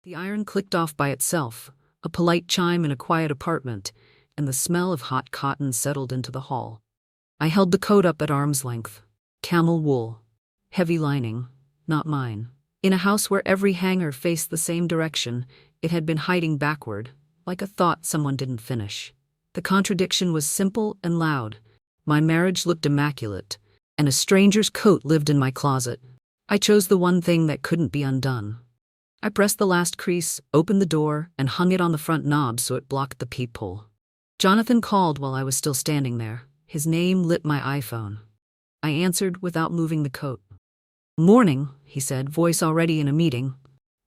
The iron clicked off by itself, a polite chime in a quiet apartment, and the smell of hot cotton settled into the hall. I held the coat up at arm's length. Camel wool. Heavy lining. Not mine. In a house where every hanger faced the same direction, it had been hiding backward, like a thought someone didn't finish. The contradiction was simple and loud. My marriage looked immaculate, and a stranger's coat lived in my closet. I chose the one thing that couldn't be undone. I pressed the last crease, opened the door, and hung it on the front knob so it blocked the peephole. Jonathan called while I was still standing there. His name lit my iPhone. I answered without moving the coat. "Morning," he said, voice already in a meeting.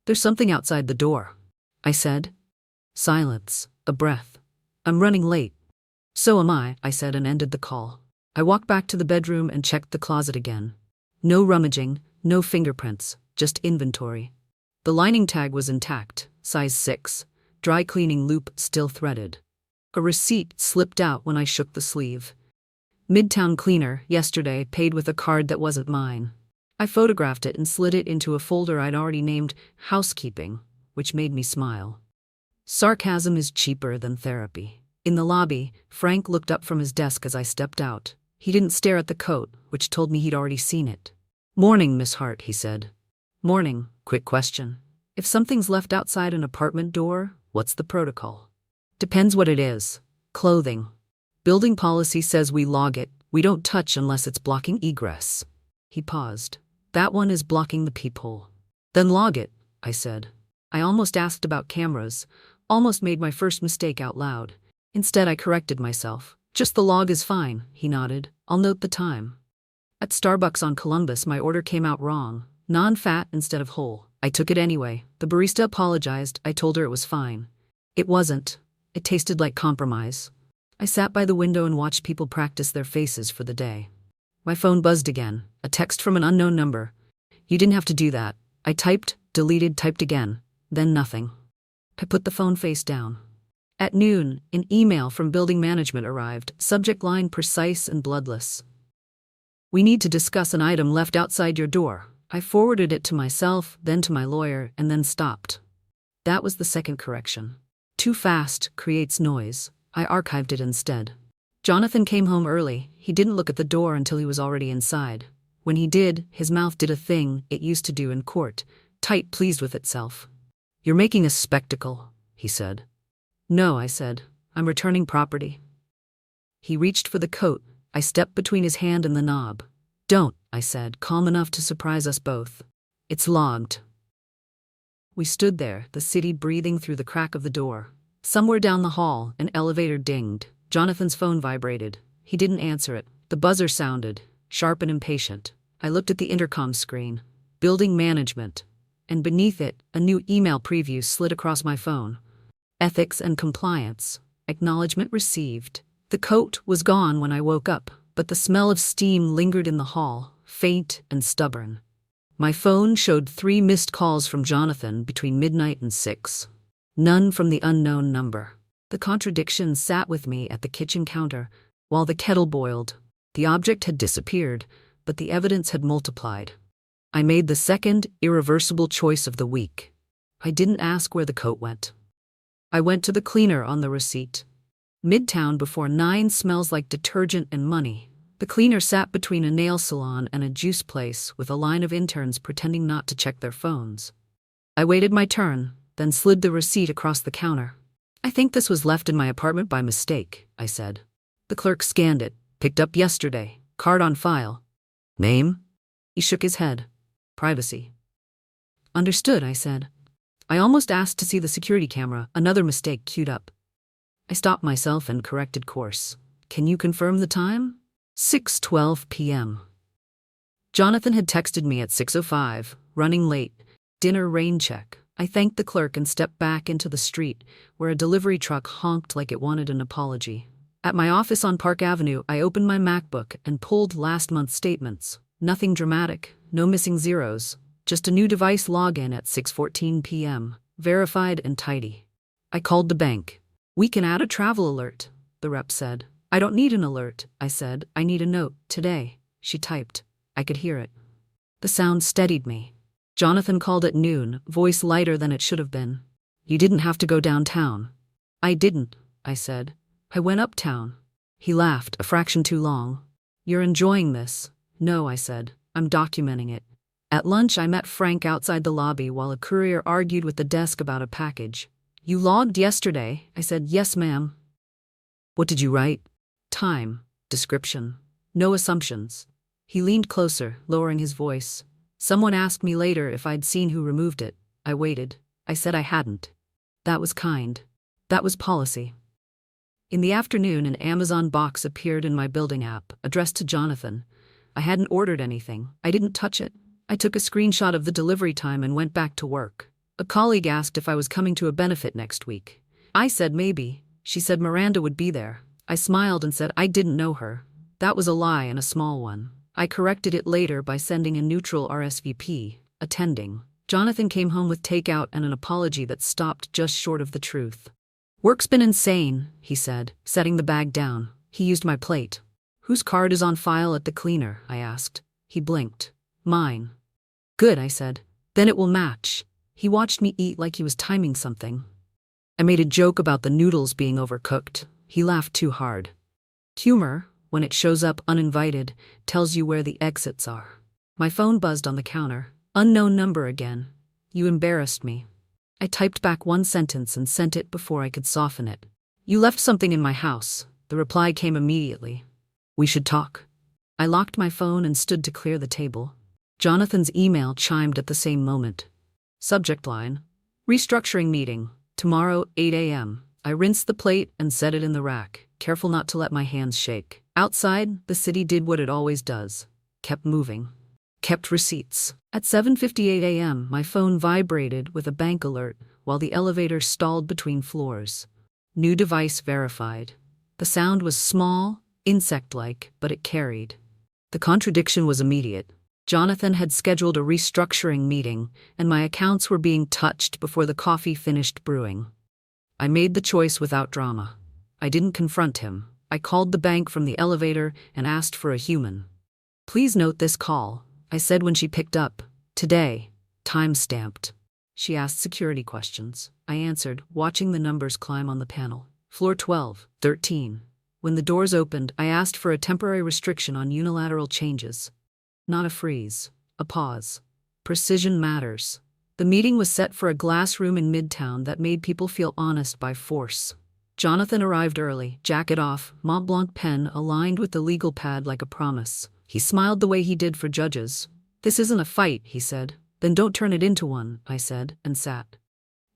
"There's something outside the door," I said. Silence, a breath. "I'm running late." "So am I said and ended the call. I walked back to the bedroom and checked the closet again. No rummaging, no fingerprints, just inventory. The lining tag was intact, size 6, dry cleaning loop still threaded. A receipt slipped out when I shook the sleeve. Midtown Cleaner, yesterday, paid with a card that wasn't mine. I photographed it and slid it into a folder I'd already named Housekeeping, which made me smile. Sarcasm is cheaper than therapy. In the lobby, Frank looked up from his desk as I stepped out. He didn't stare at the coat, which told me he'd already seen it. "Morning, Miss Hart," he said. "Morning. Quick question. If something's left outside an apartment door, what's the protocol?" "Depends what it is. Clothing. Building policy says we log it. We don't touch unless it's blocking egress." He paused. "That one is blocking the peephole." "Then log it," I said. I almost asked about cameras, almost made my first mistake out loud. Instead, I corrected myself. "Just the log is fine," he nodded. "I'll note the time." At Starbucks on Columbus, my order came out wrong. Non-fat instead of whole. I took it anyway. The barista apologized. I told her it was fine. It wasn't. It tasted like compromise. I sat by the window and watched people practice their faces for the day. My phone buzzed again. A text from an unknown number. "You didn't have to do that." I typed, deleted, typed again. Then nothing. I put the phone face down. At noon, an email from building management arrived, subject line precise and bloodless. "We need to discuss an item left outside your door." I forwarded it to myself, then to my lawyer, and then stopped. That was the second correction. Too fast creates noise. I archived it instead. Jonathan came home early. He didn't look at the door until he was already inside. When he did, his mouth did a thing it used to do in court, tight, pleased with itself. "You're making a spectacle," he said. "No," I said. "I'm returning property." He reached for the coat. I stepped between his hand and the knob. "Don't," I said, calm enough to surprise us both. "It's logged." We stood there, the city breathing through the crack of the door. Somewhere down the hall, an elevator dinged. Jonathan's phone vibrated. He didn't answer it. The buzzer sounded, sharp and impatient. I looked at the intercom screen. Building management. And beneath it, a new email preview slid across my phone. Ethics and compliance. Acknowledgement received. The coat was gone when I woke up, but the smell of steam lingered in the hall, faint and stubborn. My phone showed 3 missed calls from Jonathan between midnight and 6. None from the unknown number. The contradiction sat with me at the kitchen counter while the kettle boiled. The object had disappeared, but the evidence had multiplied. I made the second, irreversible choice of the week. I didn't ask where the coat went. I went to the cleaner on the receipt. Midtown before 9 smells like detergent and money. The cleaner sat between a nail salon and a juice place with a line of interns pretending not to check their phones. I waited my turn, then slid the receipt across the counter. "I think this was left in my apartment by mistake," I said. The clerk scanned it. "Picked up yesterday. Card on file." "Name?" He shook his head. "Privacy." "Understood," I said. I almost asked to see the security camera, another mistake queued up. I stopped myself and corrected course. "Can you confirm the time?" 6:12 p.m. Jonathan had texted me at 6:05, running late, dinner rain check. I thanked the clerk and stepped back into the street, where a delivery truck honked like it wanted an apology. At my office on Park Avenue, I opened my MacBook and pulled last month's statements. Nothing dramatic, no missing zeros, just a new device login at 6:14 p.m., verified and tidy. I called the bank. "We can add a travel alert," the rep said. "I don't need an alert," I said. "I need a note, today." She typed. I could hear it. The sound steadied me. Jonathan called at noon, voice lighter than it should have been. You didn't have to go downtown. I didn't, I said. I went uptown. He laughed, a fraction too long. You're enjoying this? No, I said. I'm documenting it. At lunch, I met Frank outside the lobby while a courier argued with the desk about a package. You logged yesterday? I said, yes, ma'am. What did you write? Time, description, no assumptions. He leaned closer, lowering his voice. Someone asked me later if I'd seen who removed it. I waited. I said I hadn't. That was kind. That was policy. In the afternoon, an Amazon box appeared in my building app, addressed to Jonathan. I hadn't ordered anything. I didn't touch it. I took a screenshot of the delivery time and went back to work. A colleague asked if I was coming to a benefit next week. I said maybe. She said Miranda would be there. I smiled and said I didn't know her. That was a lie and a small one. I corrected it later by sending a neutral RSVP, attending. Jonathan came home with takeout and an apology that stopped just short of the truth. Work's been insane, he said, setting the bag down. He used my plate. Whose card is on file at the cleaner? I asked. He blinked. Mine. Good, I said. Then it will match. He watched me eat like he was timing something. I made a joke about the noodles being overcooked. He laughed too hard. Humor, when it shows up uninvited, tells you where the exits are. My phone buzzed on the counter. Unknown number again. You embarrassed me. I typed back one sentence and sent it before I could soften it. You left something in my house. The reply came immediately. We should talk. I locked my phone and stood to clear the table. Jonathan's email chimed at the same moment. Subject line: restructuring meeting, tomorrow 8 a.m. I rinsed the plate and set it in the rack, careful not to let my hands shake. Outside, the city did what it always does. Kept moving. Kept receipts. At 7:58 a.m., my phone vibrated with a bank alert while the elevator stalled between floors. New device verified. The sound was small, insect-like, but it carried. The contradiction was immediate. Jonathan had scheduled a restructuring meeting, and my accounts were being touched before the coffee finished brewing. I made the choice without drama. I didn't confront him. I called the bank from the elevator and asked for a human. Please note this call, I said when she picked up. Today. Time-stamped. She asked security questions. I answered, watching the numbers climb on the panel. Floor 12, 13. When the doors opened, I asked for a temporary restriction on unilateral changes. Not a freeze. A pause. Precision matters. The meeting was set for a glass room in Midtown that made people feel honest by force. Jonathan arrived early, jacket off, Mont Blanc pen aligned with the legal pad like a promise. He smiled the way he did for judges. This isn't a fight, he said. Then don't turn it into one, I said, and sat.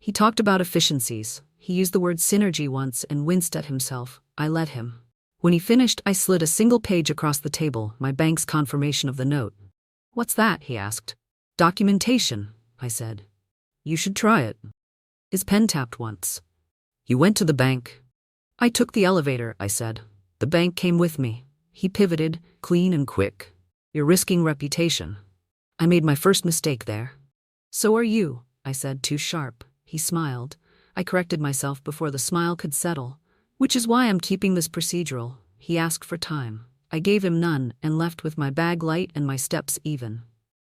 He talked about efficiencies. He used the word synergy once and winced at himself. I let him. When he finished, I slid a single page across the table, my bank's confirmation of the note. What's that? He asked. Documentation, I said. You should try it. His pen tapped once. You went to the bank. I took the elevator, I said. The bank came with me. He pivoted, clean and quick. You're risking reputation. I made my first mistake there. So are you, I said, too sharp. He smiled. I corrected myself before the smile could settle. Which is why I'm keeping this procedural. He asked for time. I gave him none and left with my bag light and my steps even.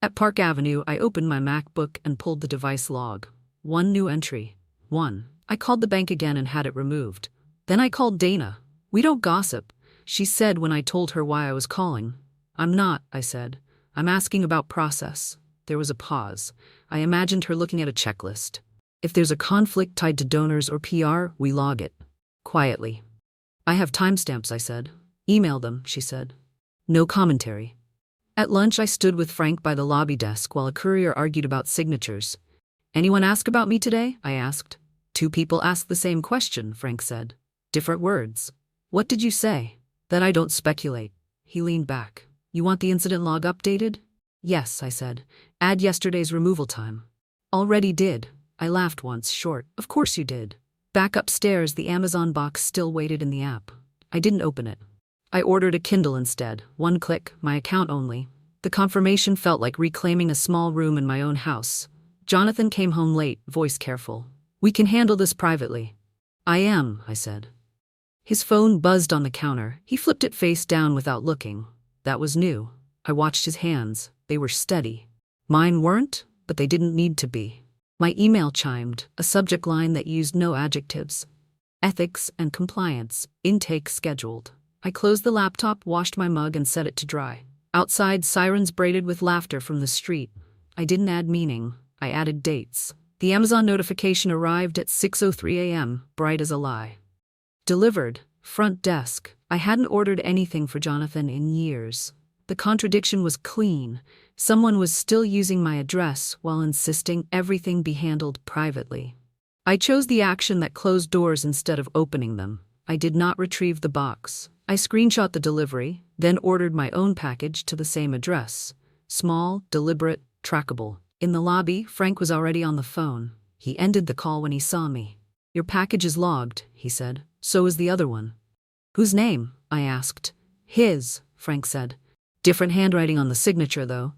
At Park Avenue, I opened my MacBook and pulled the device log. One new entry. 1. I called the bank again and had it removed. Then I called Dana. We don't gossip, she said when I told her why I was calling. I'm not, I said. I'm asking about process. There was a pause. I imagined her looking at a checklist. If there's a conflict tied to donors or PR, we log it. Quietly. I have timestamps, I said. Email them, she said. No commentary. At lunch, I stood with Frank by the lobby desk while a courier argued about signatures. Anyone ask about me today? I asked. 2 people asked the same question, Frank said. Different words. What did you say? That I don't speculate. He leaned back. You want the incident log updated? Yes, I said. Add yesterday's removal time. Already did. I laughed once, short. Of course you did. Back upstairs, the Amazon box still waited in the app. I didn't open it. I ordered a Kindle instead. 1 click, my account only. The confirmation felt like reclaiming a small room in my own house. Jonathan came home late, voice careful. We can handle this privately. I am, I said. His phone buzzed on the counter. He flipped it face down without looking. That was new. I watched his hands. They were steady. Mine weren't? but they didn't need to be. My email chimed, a subject line that used no adjectives. Ethics and compliance, intake scheduled. I closed the laptop, washed my mug, and set it to dry. Outside, sirens braided with laughter from the street. I didn't add meaning, I added dates. The Amazon notification arrived at 6:03 a.m., bright as a lie. Delivered, front desk. I hadn't ordered anything for Jonathan in years. The contradiction was clean. Someone was still using my address while insisting everything be handled privately. I chose the action that closed doors instead of opening them. I did not retrieve the box. I screenshot the delivery, then ordered my own package to the same address. Small, deliberate, trackable. In the lobby, Frank was already on the phone. He ended the call when he saw me. "Your package is logged," he said. "So is the other one." "Whose name?" I asked. "His," Frank said. "Different handwriting on the signature, though."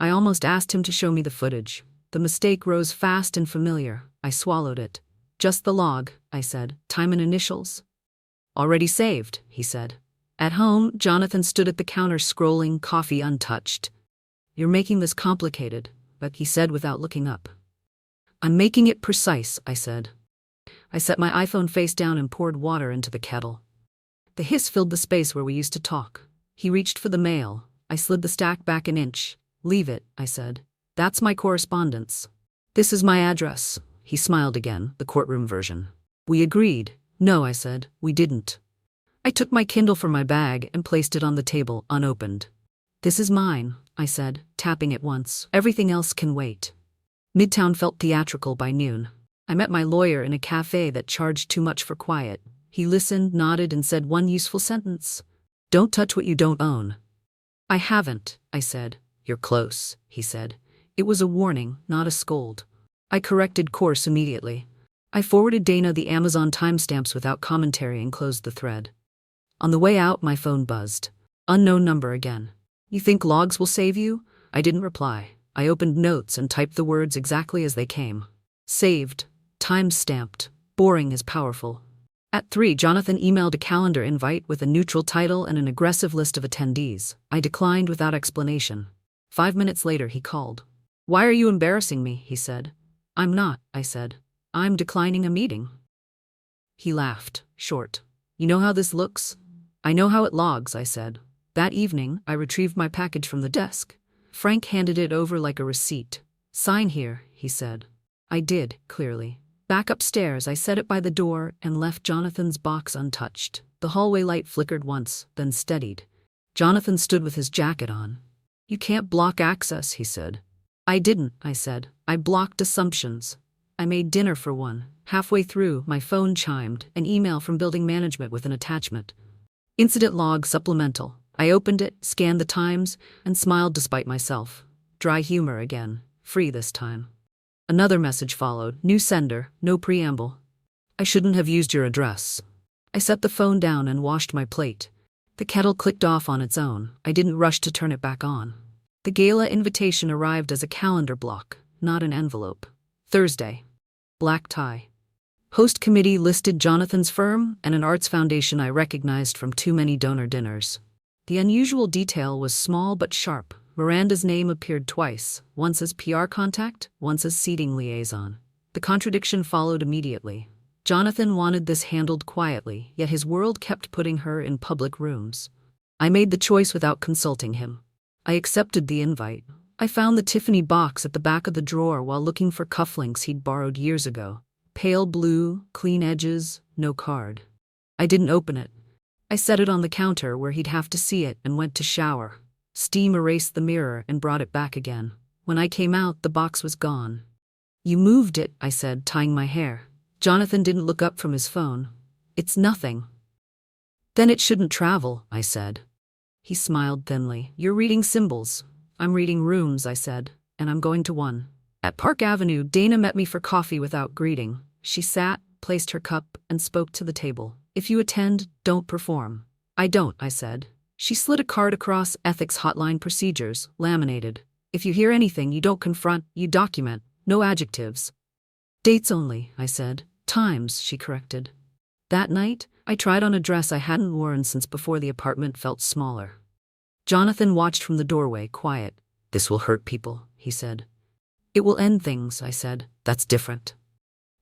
I almost asked him to show me the footage. The mistake rose fast and familiar. I swallowed it. "Just the log," I said. "Time and initials." "Already saved," he said. At home, Jonathan stood at the counter scrolling, coffee untouched. "You're making this complicated," but he said without looking up. "I'm making it precise," I said. I set my iPhone face down and poured water into the kettle. The hiss filled the space where we used to talk. He reached for the mail. I slid the stack back an inch. "Leave it," I said. "That's my correspondence." "This is my address." He smiled again, the courtroom version. "We agreed." "No," I said, "we didn't." I took my Kindle from my bag and placed it on the table, unopened. "This is mine," I said, tapping it once. "Everything else can wait." Midtown felt theatrical by noon. I met my lawyer in a cafe that charged too much for quiet. He listened, nodded, and said one useful sentence. "Don't touch what you don't own." "I haven't," I said. "You're close," he said. It was a warning, not a scold. I corrected course immediately. I forwarded Dana the Amazon timestamps without commentary and closed the thread. On the way out, my phone buzzed. Unknown number again. "You think logs will save you?" I didn't reply. I opened notes and typed the words exactly as they came. Saved. Time-stamped. Boring is powerful. At 3, Jonathan emailed a calendar invite with a neutral title and an aggressive list of attendees. I declined without explanation. 5 minutes later, he called. "Why are you embarrassing me?" he said. "I'm not," I said. "I'm declining a meeting." He laughed, short. "You know how this looks?" "I know how it logs," I said. That evening, I retrieved my package from the desk. Frank handed it over like a receipt. "Sign here," he said. I did, clearly. Back upstairs, I set it by the door and left Jonathan's box untouched. The hallway light flickered once, then steadied. Jonathan stood with his jacket on. "You can't block access," he said. "I didn't," I said. "I blocked assumptions." I made dinner for one. Halfway through, my phone chimed, an email from building management with an attachment. Incident log supplemental. I opened it, scanned the times, and smiled despite myself. Dry humor again. Free this time. Another message followed. New sender, no preamble. "I shouldn't have used your address." I set the phone down and washed my plate. The kettle clicked off on its own. I didn't rush to turn it back on. The gala invitation arrived as a calendar block, not an envelope. Thursday. Black tie. Host committee listed Jonathan's firm and an arts foundation I recognized from too many donor dinners. The unusual detail was small but sharp. Miranda's name appeared twice, once as PR contact, once as seating liaison. The contradiction followed immediately. Jonathan wanted this handled quietly, yet his world kept putting her in public rooms. I made the choice without consulting him. I accepted the invite. I found the Tiffany box at the back of the drawer while looking for cufflinks he'd borrowed years ago. Pale blue, clean edges, no card. I didn't open it. I set it on the counter where he'd have to see it and went to shower. Steam erased the mirror and brought it back again. When I came out, the box was gone. "You moved it," I said, tying my hair. Jonathan didn't look up from his phone. "It's nothing." "Then it shouldn't travel," I said. He smiled thinly. "You're reading symbols." "I'm reading rooms," I said, "and I'm going to one." At Park Avenue, Dana met me for coffee without greeting. She sat, placed her cup, and spoke to the table. "If you attend, don't perform." "I don't," I said. She slid a card across. Ethics hotline procedures, laminated. "If you hear anything, you don't confront, you document. No adjectives." "Dates only," I said. "Times," she corrected. That night, I tried on a dress I hadn't worn since before the apartment felt smaller. Jonathan watched from the doorway, quiet. "This will hurt people," he said. It will end things, I said. That's different.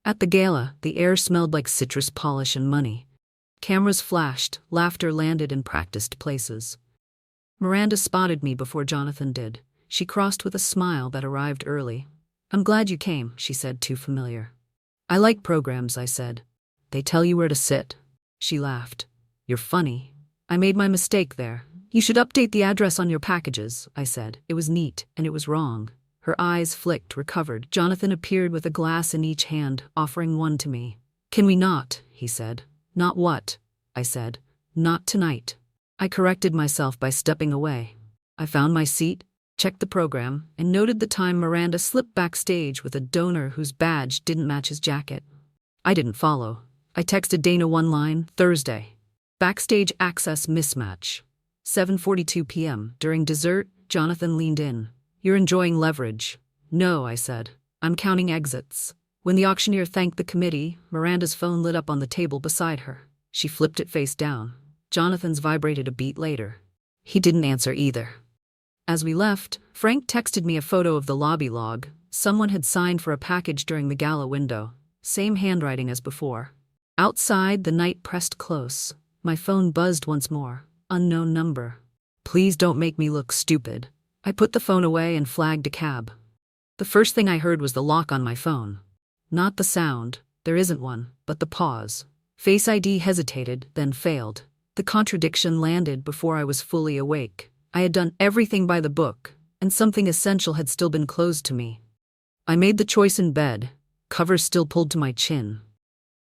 At the gala, the air smelled like citrus polish and money. Cameras flashed, laughter landed in practiced places. Miranda spotted me before Jonathan did. She crossed with a smile that arrived early. I'm glad you came, she said, too familiar. I like programs, I said. They tell you where to sit. She laughed. You're funny. I made my mistake there. You should update the address on your packages, I said. It was neat, and it was wrong. Her eyes flicked, recovered. Jonathan appeared with a glass in each hand, offering one to me. Can we not? He said. Not what? I said. Not tonight. I corrected myself by stepping away. I found my seat, checked the program, and noted the time Miranda slipped backstage with a donor whose badge didn't match his jacket. I didn't follow. I texted Dana one line, Thursday. Backstage access mismatch. 7:42 p.m. During dessert, Jonathan leaned in. You're enjoying leverage. No, I said. I'm counting exits. When the auctioneer thanked the committee, Miranda's phone lit up on the table beside her. She flipped it face down. Jonathan's vibrated a beat later. He didn't answer either. As we left, Frank texted me a photo of the lobby log. Someone had signed for a package during the gala window. Same handwriting as before. Outside, the night pressed close. My phone buzzed once more. Unknown number. Please don't make me look stupid. I put the phone away and flagged a cab. The first thing I heard was the lock on my phone. Not the sound, there isn't one, but the pause. Face ID hesitated, then failed. The contradiction landed before I was fully awake. I had done everything by the book, and something essential had still been closed to me. I made the choice in bed, covers still pulled to my chin.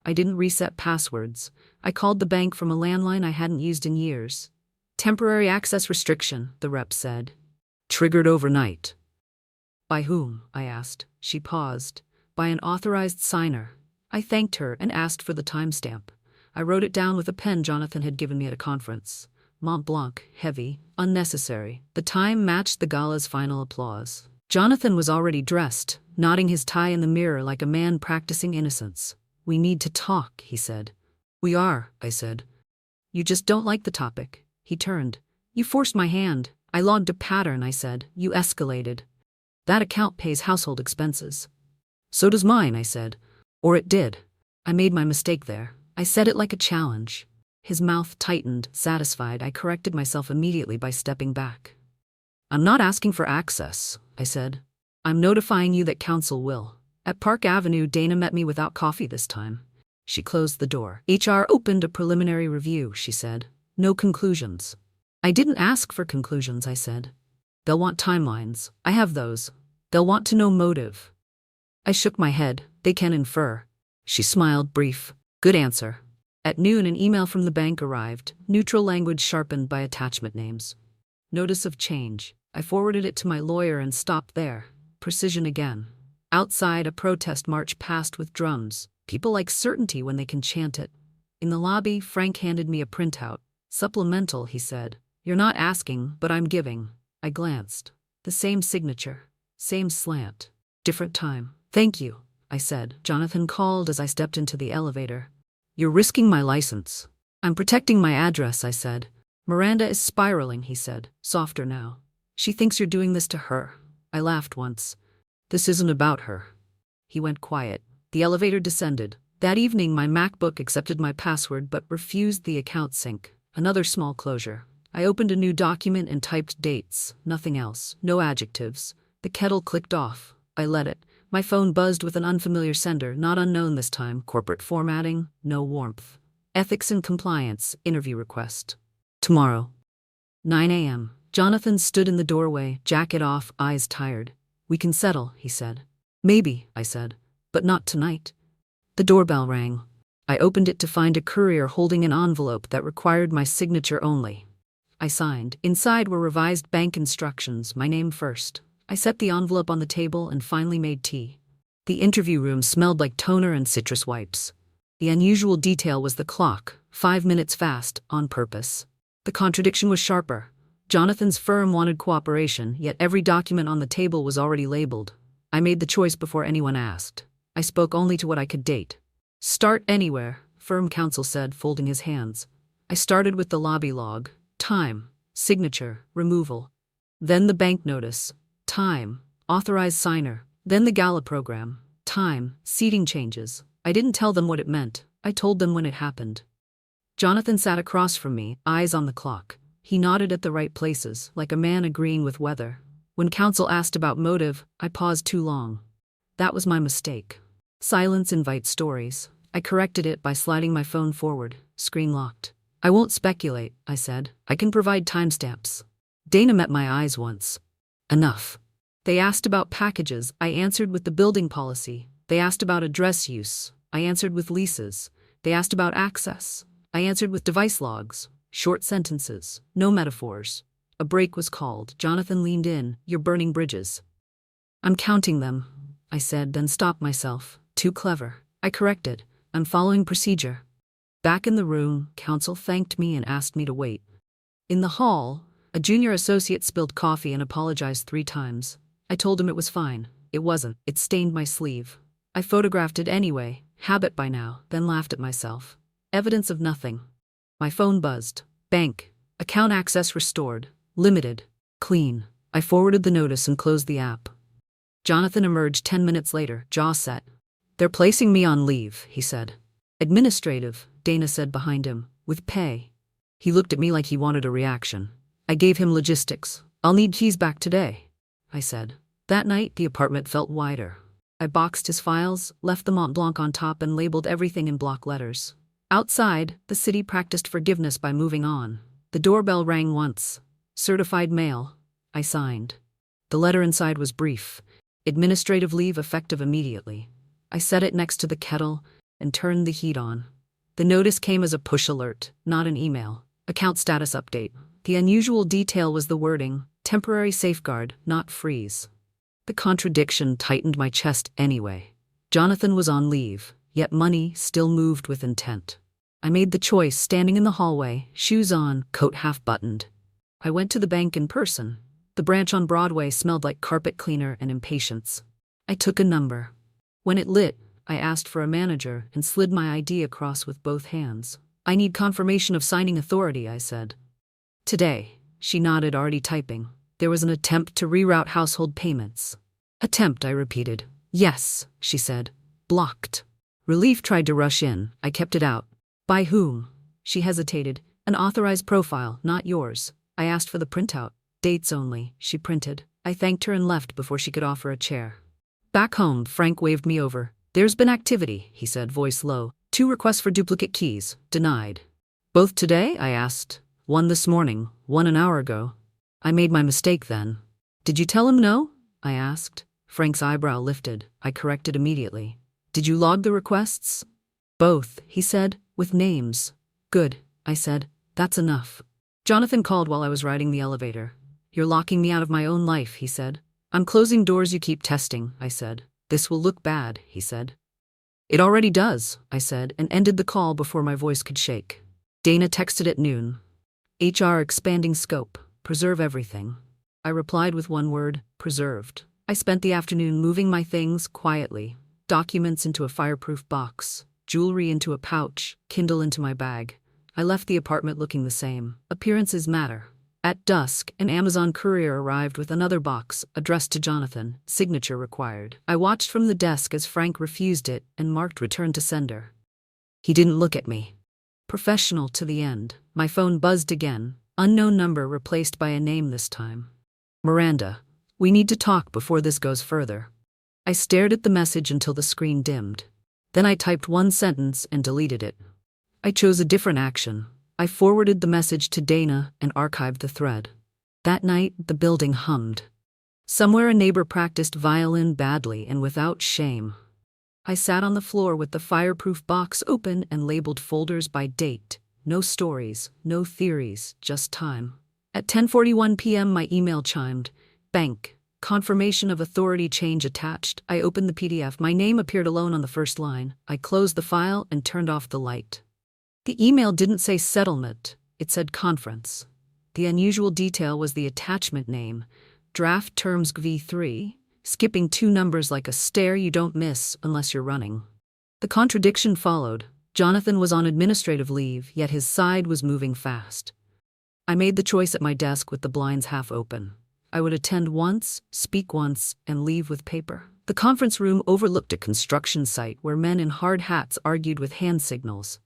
I didn't reset passwords. I called the bank from a landline I hadn't used in years. Temporary access restriction, the rep said. Triggered overnight. By whom? I asked. She paused. By an authorized signer. I thanked her and asked for the timestamp. I wrote it down with a pen Jonathan had given me at a conference. Mont Blanc, heavy, unnecessary. The time matched the gala's final applause. Jonathan was already dressed, knotting his tie in the mirror like a man practicing innocence. We need to talk, he said. We are, I said. You just don't like the topic. He turned. You forced my hand. I logged a pattern, I said. You escalated. That account pays household expenses. So does mine, I said. Or it did. I made my mistake there. I said it like a challenge. His mouth tightened, satisfied. I corrected myself immediately by stepping back. I'm not asking for access, I said. I'm notifying you that council will. At Park Avenue, Dana met me without coffee this time. She closed the door. HR opened a preliminary review, she said. No conclusions. I didn't ask for conclusions, I said. They'll want timelines. I have those. They'll want to know motive. I shook my head. They can infer. She smiled, brief. Good answer. At noon, an email from the bank arrived, neutral language sharpened by attachment names. Notice of change. I forwarded it to my lawyer and stopped there. Precision again. Outside, a protest march passed with drums. People like certainty when they can chant it. In the lobby, Frank handed me a printout. Supplemental, he said. You're not asking, but I'm giving. I glanced. The same signature. Same slant. Different time. Thank you, I said. Jonathan called as I stepped into the elevator. You're risking my license. I'm protecting my address, I said. Miranda is spiraling, he said. Softer now. She thinks you're doing this to her. I laughed once. This isn't about her. He went quiet. The elevator descended. That evening, my MacBook accepted my password but refused the account sync. Another small closure. I opened a new document and typed dates. Nothing else. No adjectives. The kettle clicked off. I let it. My phone buzzed with an unfamiliar sender, not unknown this time. Corporate formatting, no warmth. Ethics and compliance, interview request. Tomorrow. 9 a.m. Jonathan stood in the doorway, jacket off, eyes tired. We can settle, he said. Maybe, I said, but not tonight. The doorbell rang. I opened it to find a courier holding an envelope that required my signature only. I signed. Inside were revised bank instructions, my name first. I set the envelope on the table and finally made tea. The interview room smelled like toner and citrus wipes. The unusual detail was the clock, 5 minutes fast, on purpose. The contradiction was sharper. Jonathan's firm wanted cooperation, yet every document on the table was already labeled. I made the choice before anyone asked. I spoke only to what I could date. Start anywhere, firm counsel said, folding his hands. I started with the lobby log. Time, signature, removal. Then the bank notice. Time, authorized signer. Then the gala program. Time, seating changes. I didn't tell them what it meant. I told them when it happened. Jonathan sat across from me, eyes on the clock. He nodded at the right places, like a man agreeing with weather. When counsel asked about motive, I paused too long. That was my mistake. Silence invites stories. I corrected it by sliding my phone forward, screen locked. I won't speculate, I said. I can provide timestamps. Dana met my eyes once. Enough. They asked about packages. I answered with the building policy. They asked about address use. I answered with leases. They asked about access. I answered with device logs. Short sentences. No metaphors. A break was called. Jonathan leaned in. You're burning bridges. I'm counting them, I said, then stopped myself. Too clever. I corrected. I'm following procedure. Back in the room, counsel thanked me and asked me to wait. In the hall, a junior associate spilled coffee and apologized 3 times. I told him it was fine. It wasn't. It stained my sleeve. I photographed it anyway, habit by now, then laughed at myself. Evidence of nothing. My phone buzzed. Bank. Account access restored. Limited. Clean. I forwarded the notice and closed the app. Jonathan emerged 10 minutes later, jaw set. They're placing me on leave, he said. Administrative, Dana said behind him, with pay. He looked at me like he wanted a reaction. I gave him logistics. I'll need keys back today, I said. That night, the apartment felt wider. I boxed his files, left the Mont Blanc on top and labeled everything in block letters. Outside, the city practiced forgiveness by moving on. The doorbell rang once. Certified mail. I signed. The letter inside was brief. Administrative leave effective immediately. I set it next to the kettle and turned the heat on. The notice came as a push alert, not an email. Account status update. The unusual detail was the wording, temporary safeguard, not freeze. The contradiction tightened my chest anyway. Jonathan was on leave, yet money still moved with intent. I made the choice standing in the hallway, shoes on, coat half buttoned. I went to the bank in person. The branch on Broadway smelled like carpet cleaner and impatience. I took a number. When it lit, I asked for a manager and slid my ID across with both hands. I need confirmation of signing authority, I said. Today, she nodded, already typing. There was an attempt to reroute household payments. Attempt, I repeated. Yes, she said. Blocked. Relief tried to rush in. I kept it out. By whom? She hesitated. An authorized profile, not yours. I asked for the printout. Dates only, she printed. I thanked her and left before she could offer a chair. Back home, Frank waved me over. There's been activity, he said, voice low. 2 requests for duplicate keys. Denied. Both today? I asked. 1 this morning, 1 an hour ago. I made my mistake then. Did you tell him no? I asked. Frank's eyebrow lifted. I corrected immediately. Did you log the requests? Both, he said, with names. Good, I said. That's enough. Jonathan called while I was riding the elevator. You're locking me out of my own life, he said. I'm closing doors you keep testing, I said. This will look bad, he said. It already does, I said, and ended the call before my voice could shake. Dana texted at noon. HR expanding scope. Preserve everything. I replied with one word, preserved. I spent the afternoon moving my things quietly. Documents into a fireproof box, jewelry into a pouch, Kindle into my bag. I left the apartment looking the same. Appearances matter. At dusk, an Amazon courier arrived with another box, addressed to Jonathan, signature required. I watched from the desk as Frank refused it and marked return to sender. He didn't look at me. Professional to the end. My phone buzzed again. Unknown number replaced by a name this time. Miranda. We need to talk before this goes further. I stared at the message until the screen dimmed. Then I typed 1 sentence and deleted it. I chose a different action. I forwarded the message to Dana and archived the thread. That night, the building hummed. Somewhere a neighbor practiced violin badly and without shame. I sat on the floor with the fireproof box open and labeled folders by date. No stories, no theories, just time. At 10:41 p.m. my email chimed. Bank. Confirmation of authority change attached. I opened the PDF. My name appeared alone on the first line. I closed the file and turned off the light. The email didn't say settlement, it said conference. The unusual detail was the attachment name, draft terms GV3, skipping 2 numbers like a stair you don't miss unless you're running. The contradiction followed. Jonathan was on administrative leave, yet his side was moving fast. I made the choice at my desk with the blinds half open. I would attend once, speak once, and leave with paper. The conference room overlooked a construction site where men in hard hats argued with hand signals.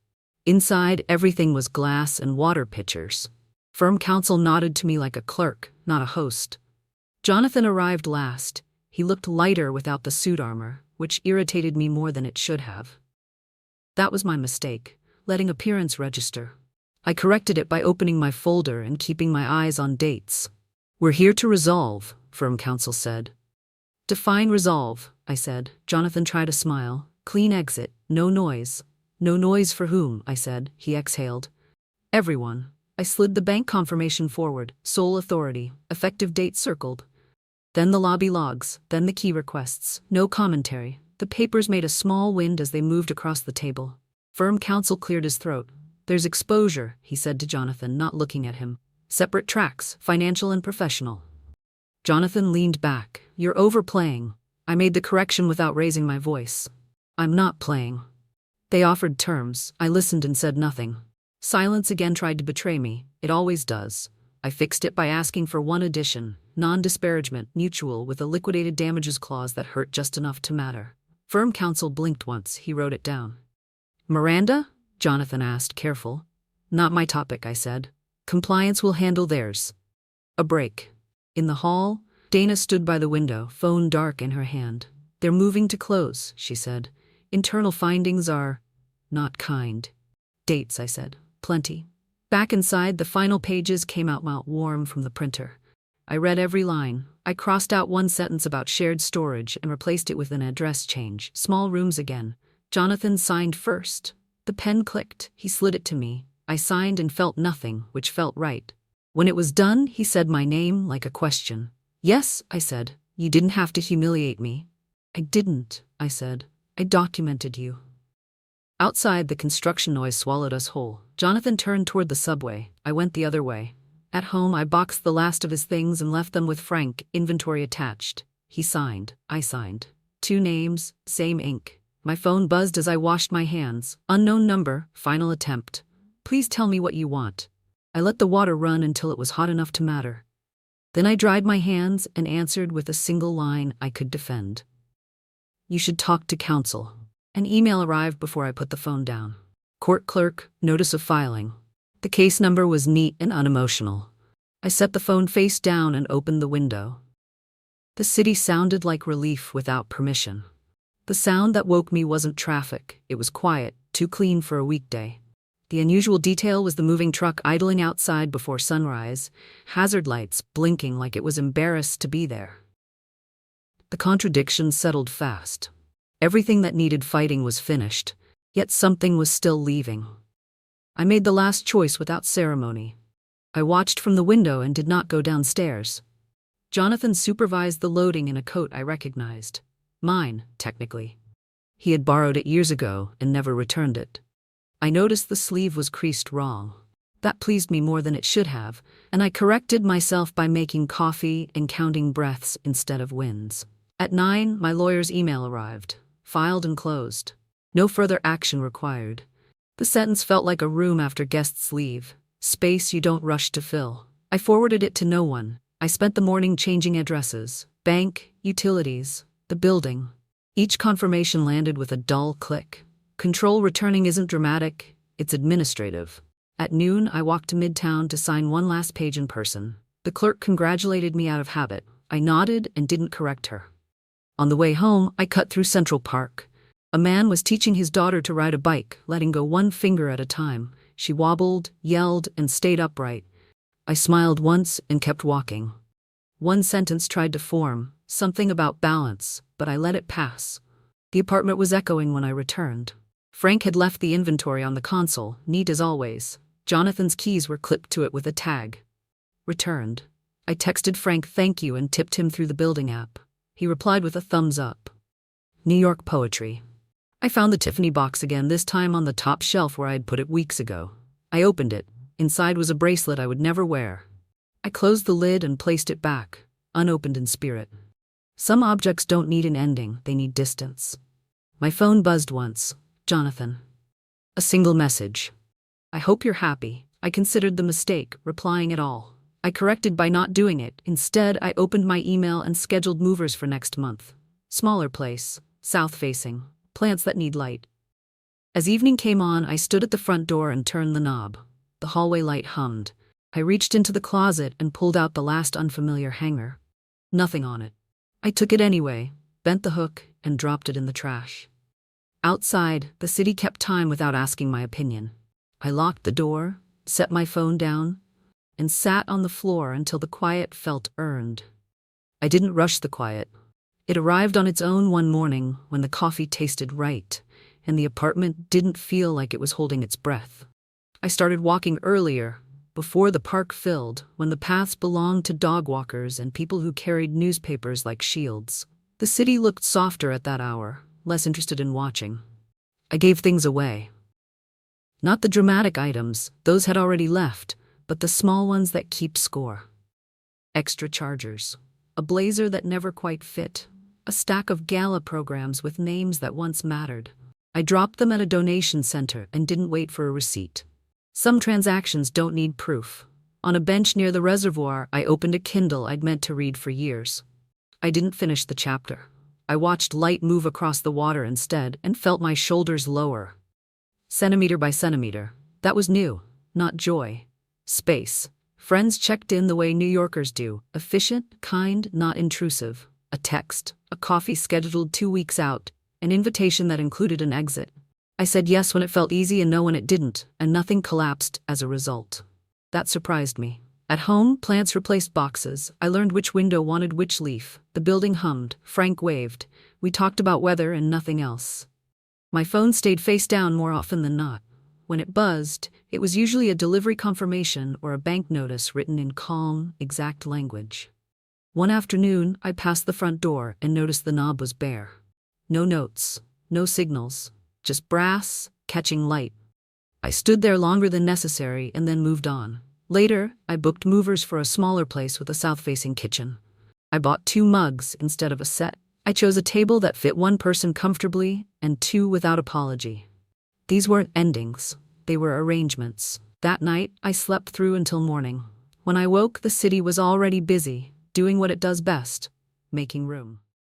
Inside, everything was glass and water pitchers. Firm counsel nodded to me like a clerk, not a host. Jonathan arrived last. He looked lighter without the suit armor, which irritated me more than it should have. That was my mistake, letting appearance register. I corrected it by opening my folder and keeping my eyes on dates. "We're here to resolve," firm counsel said. "Define resolve," I said. Jonathan tried a smile. "Clean exit, no noise." "No noise for whom?" I said. He exhaled. "Everyone." I slid the bank confirmation forward. Sole authority. Effective date circled. Then the lobby logs, then the key requests. No commentary. The papers made a small wind as they moved across the table. Firm counsel cleared his throat. "There's exposure," he said to Jonathan, not looking at him. "Separate tracks, financial and professional." Jonathan leaned back. "You're overplaying." I made the correction without raising my voice. "I'm not playing." They offered terms. I listened and said nothing. Silence again tried to betray me. It always does. I fixed it by asking for one addition, non-disparagement, mutual, with a liquidated damages clause that hurt just enough to matter. Firm counsel blinked once. He wrote it down. "Miranda?" Jonathan asked, careful. "Not my topic," I said. "Compliance will handle theirs." A break. In the hall, Dana stood by the window, phone dark in her hand. "They're moving to close," she said. "Internal findings are not kind." "Dates," I said. "Plenty." Back inside, the final pages came out warm from the printer. I read every line. I crossed out one sentence about shared storage and replaced it with an address change. Small rooms again. Jonathan signed first. The pen clicked. He slid it to me. I signed and felt nothing, which felt right. When it was done, he said my name like a question. "Yes," I said. "You didn't have to humiliate me." "I didn't," I said. "I documented you." Outside, the construction noise swallowed us whole. Jonathan turned toward the subway. I went the other way. At home, I boxed the last of his things and left them with Frank, inventory attached. He signed. I signed. 2 names, same ink. My phone buzzed as I washed my hands. Unknown number, final attempt. "Please tell me what you want." I let the water run until it was hot enough to matter. Then I dried my hands and answered with a single line I could defend. "You should talk to counsel." An email arrived before I put the phone down. "Court clerk, notice of filing." The case number was neat and unemotional. I set the phone face down and opened the window. The city sounded like relief without permission. The sound that woke me wasn't traffic. It was quiet, too clean for a weekday. The unusual detail was the moving truck idling outside before sunrise, hazard lights blinking like it was embarrassed to be there. The contradiction settled fast. Everything that needed fighting was finished, yet something was still leaving. I made the last choice without ceremony. I watched from the window and did not go downstairs. Jonathan supervised the loading in a coat I recognized. Mine, technically. He had borrowed it years ago and never returned it. I noticed the sleeve was creased wrong. That pleased me more than it should have, and I corrected myself by making coffee and counting breaths instead of wins. At 9, my lawyer's email arrived. Filed and closed. No further action required. The sentence felt like a room after guests leave. Space you don't rush to fill. I forwarded it to no one. I spent the morning changing addresses. Bank, utilities, the building. Each confirmation landed with a dull click. Control returning isn't dramatic, it's administrative. At noon, I walked to Midtown to sign one last page in person. The clerk congratulated me out of habit. I nodded and didn't correct her. On the way home, I cut through Central Park. A man was teaching his daughter to ride a bike, letting go one finger at a time. She wobbled, yelled, and stayed upright. I smiled once and kept walking. One sentence tried to form, something about balance, but I let it pass. The apartment was echoing when I returned. Frank had left the inventory on the console, neat as always. Jonathan's keys were clipped to it with a tag. Returned. I texted Frank thank you and tipped him through the building app. He replied with a thumbs up. New York poetry. I found the Tiffany box again, this time on the top shelf where I had put it weeks ago. I opened it. Inside was a bracelet I would never wear. I closed the lid and placed it back, unopened in spirit. Some objects don't need an ending, they need distance. My phone buzzed once. Jonathan. A single message. I hope you're happy. I considered the mistake, replying at all. I corrected by not doing it. Instead, I opened my email and scheduled movers for next month. Smaller place, south-facing, plants that need light. As evening came on, I stood at the front door and turned the knob. The hallway light hummed. I reached into the closet and pulled out the last unfamiliar hanger. Nothing on it. I took it anyway, bent the hook, and dropped it in the trash. Outside, the city kept time without asking my opinion. I locked the door, set my phone down, and sat on the floor until the quiet felt earned. I didn't rush the quiet. It arrived on its own one morning when the coffee tasted right, and the apartment didn't feel like it was holding its breath. I started walking earlier, before the park filled, when the paths belonged to dog walkers and people who carried newspapers like shields. The city looked softer at that hour, less interested in watching. I gave things away. Not the dramatic items, those had already left, but the small ones that keep score. Extra chargers. A blazer that never quite fit. A stack of gala programs with names that once mattered. I dropped them at a donation center and didn't wait for a receipt. Some transactions don't need proof. On a bench near the reservoir, I opened a Kindle I'd meant to read for years. I didn't finish the chapter. I watched light move across the water instead and felt my shoulders lower. Centimeter by centimeter. That was new, not joy. Space. Friends checked in the way New Yorkers do. Efficient, kind, not intrusive. A text, a coffee scheduled 2 weeks out, an invitation that included an exit. I said yes when it felt easy and no when it didn't, and nothing collapsed as a result. That surprised me. At home, plants replaced boxes. I learned which window wanted which leaf. The building hummed. Frank waved. We talked about weather and nothing else. My phone stayed face down more often than not. When it buzzed, it was usually a delivery confirmation or a bank notice written in calm, exact language. One afternoon, I passed the front door and noticed the knob was bare. No notes, no signals, just brass, catching light. I stood there longer than necessary and then moved on. Later, I booked movers for a smaller place with a south-facing kitchen. I bought 2 mugs instead of a set. I chose a table that fit 1 person comfortably and 2 without apology. These weren't endings, they were arrangements. That night, I slept through until morning. When I woke, the city was already busy, doing what it does best, making room.